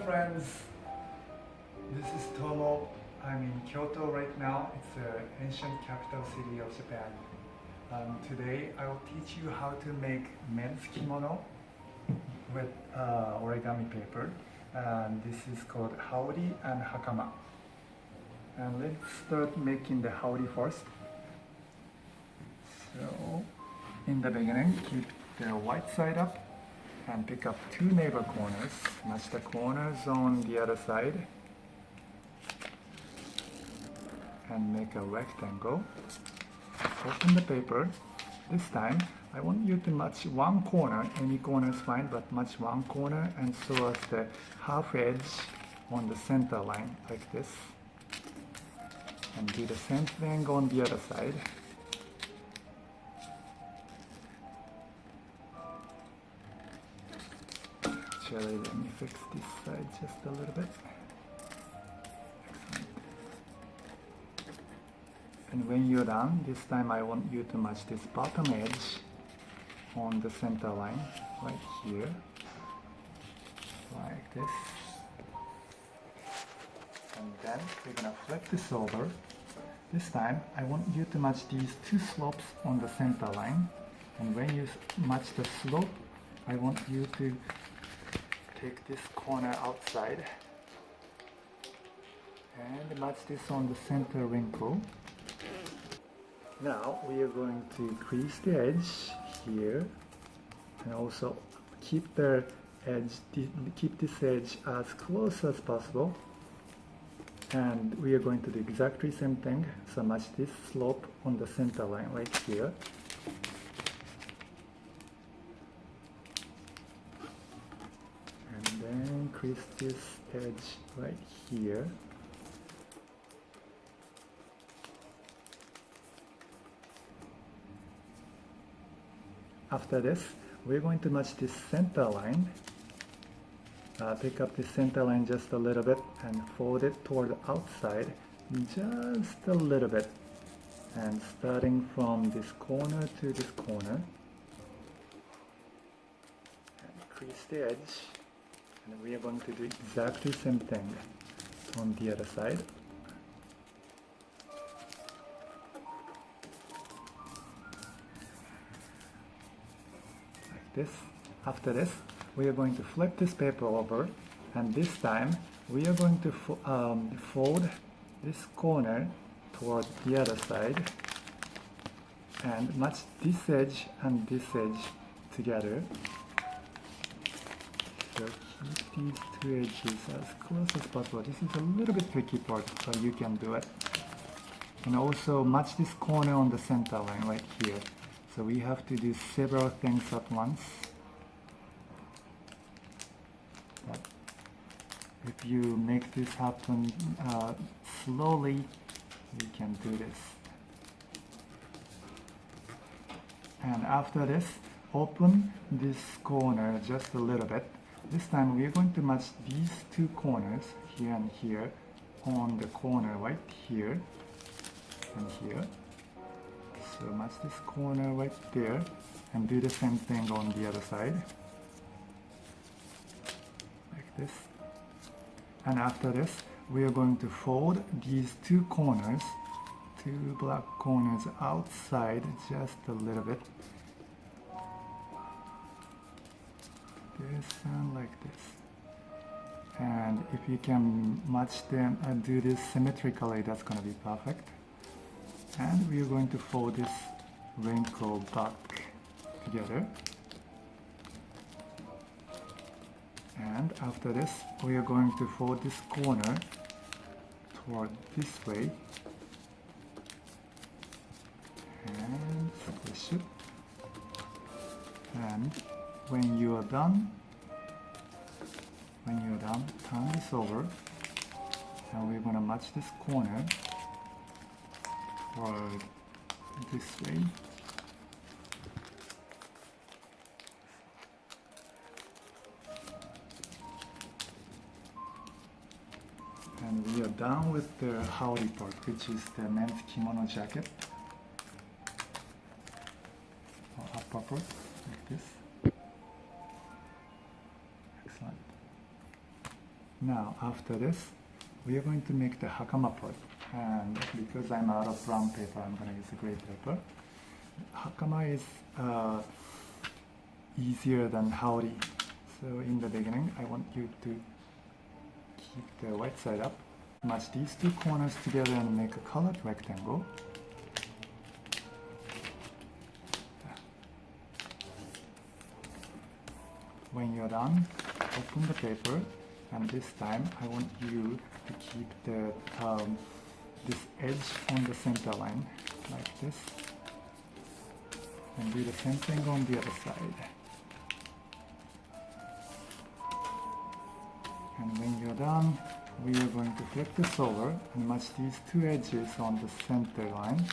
friends, this is Tomo. I'm in Kyoto right now. It's the ancient capital city of Japan. Today I will teach you how to make men's kimono with origami paper. And this is called Haori and Hakama. And let's start making the Haori first. So, in the beginning, keep the white side up and pick up two neighbor corners. Match the corners on the other side and make a rectangle. Open the paper. This time, I want you to match one corner. Any corner is fine, but match one corner and so as the half edge on the center line, like this. And do the same thing on the other side. Actually, let me fix this side just a little bit. Excellent. And when you're done, this time I want you to match this bottom edge on the center line, right here, like this. And then we're gonna flip this over. This time, I want you to match these two slopes on the center line. And when you match the slope, I want you to take this corner outside and match this on the center wrinkle. Now we are going to crease the edge here and also keep the edge, keep this edge as close as possible. And we are going to do exactly the same thing. So match this slope on the center line right here. And then crease this edge right here. After this, we're going to match this center line. Pick up the center line just a little bit and fold it toward the outside just a little bit. And starting from this corner to this corner. And crease the edge. And we are going to do exactly the same thing on the other side. Like this. After this, we are going to flip this paper over, and this time we are going to fold this corner toward the other side and match this edge and this edge together. So keep these two edges as close as possible. This is a little bit tricky part, so you can do it. And also match this corner on the center line right here. So we have to do several things at once. But if you make this happen slowly, you can do this. And after this, open this corner just a little bit. This time we are going to match these two corners, here and here, on the corner right here and here. So match this corner right there and do the same thing on the other side. Like this. And after this, we are going to fold these two corners, two black corners outside just a little bit. This and like this. And if you can match them and do this symmetrically, that's going to be perfect. And we are going to fold this wrinkle back together. And after this, we are going to fold this corner toward this way. And squish it. And when you are done, turn this over. And we're going to match this corner toward this way. And we are done with the Haori part, which is the men's kimono jacket. Or upper part, like this. Excellent. Now, after this, we are going to make the hakama part. And because I'm out of brown paper, I'm going to use a gray paper. Hakama is easier than haori. So in the beginning, I want you to keep the white side up. Match these two corners together and make a colored rectangle. When you're done, open the paper, and this time I want you to keep the this edge on the center line, like this, and do the same thing on the other side. And when you're done, we are going to flip this over and match these two edges on the center line,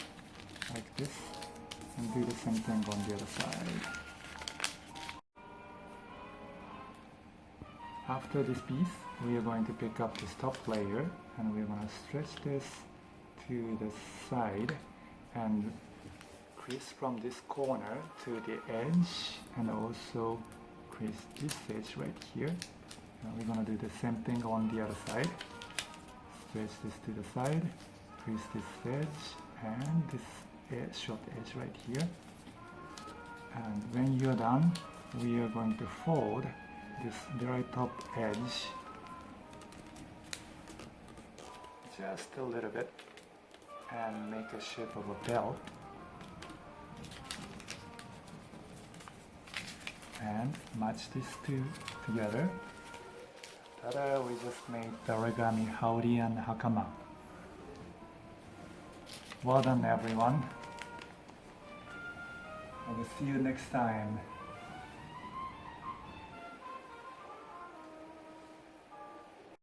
like this, and do the same thing on the other side. After this piece, we are going to pick up this top layer and we're going to stretch this to the side and crease from this corner to the edge, and also crease this edge right here. And we're going to do the same thing on the other side. Stretch this to the side, crease this edge and this short edge right here. And when you're done, we are going to fold this very top edge just a little bit and make a shape of a bell, and match these two together. Ta-da! We just made the origami Haori and Hakama. Well done, everyone. I will see you next time.